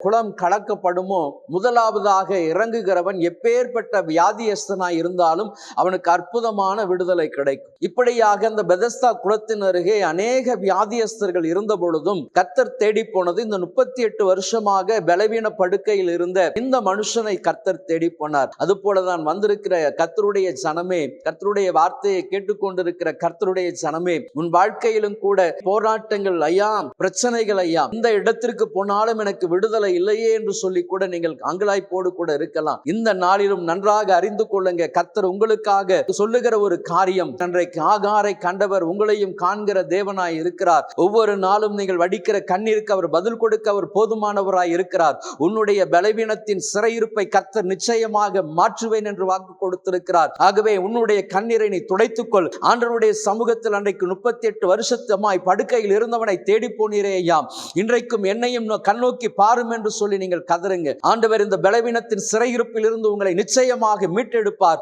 குளம் கலக்கப்படுமோ, முதலாவதாக இறங்குகிறவன் எப்பேற்பட்ட வியாதியஸ்தனாய் இருந்தாலும் அவனுக்கு அற்புதமான விடுதலை கிடைக்கும். இப்படியாக அந்த பெதஸ்தா குளத்தின் அருகே அநேக வியாதியஸ்தர்கள் இருந்த பொழுதும் கர்த்தர் தேடி போனது இந்த 38 வருஷமாக பலவீன படுக்கையில் இருந்த இந்த மனுஷனை கர்த்தர் தேடி போனார். அது போலதான் வந்திருக்கிற கர்த்தருடைய ஜனமே, கர்த்தருடைய வார்த்தையை கேட்டுக்கொண்டிருக்கிற கர்த்தருடைய ஜனமே, உன் வாழ்க்கையிலும் கூட போராட்டங்கள் ஐயா, பிரச்சனைகள் ஐயா, இந்த இடத்திற்கு போனாலும் எனக்கு விடுதலை இல்லையே என்று சொல்லி கூட நீங்கள் அங்கலாய்ப்போடு கூட இருக்கலாம். இந்த நாளிலும் நன்றாக அறிந்து கொள்ளுங்க, கர்த்தர் உங்களுக்காக சொல்லுகிற ஒரு காரியம், அன்றைக்கு ஆகாரை கண்டவர் உங்களையும் காண்கிற தேவனாய் இருக்கிறார். ஒவ்வொரு நாளும் நீங்கள் வடிக்கிற கண்ணீருக்கு அவர் பதில் கொடுக்க அவர் போதுமானவராய் இருக்கிறார். உன்னுடைய பலவீனத்தின் சிறையிருப்பை கர்த்தர் நிச்சயமாக மாற்றுவேன் என்று வாக்கு கொடுத்திருக்கிறார். ஆகவே உன்னுடைய கண்ணீரை நீ துடைத்துக்கொள். ஆண்டவருடைய சமூகத்தில் அன்றைக்கு 38 வருஷத்தமாய் படுக்கையில் இருந்தவனை தேடி போனீரே ஐயா, இன்றைக்கும் என்னையும் கண்ணோக்கி பாரும் என்று சொல்லி நீங்கள் கதறுங்க. ஆண்டவர் இந்த பலவீனத்தின் சிறையிருப்பில் இருந்து உங்களை நிச்சயமாக மீட்டெடுப்பார்.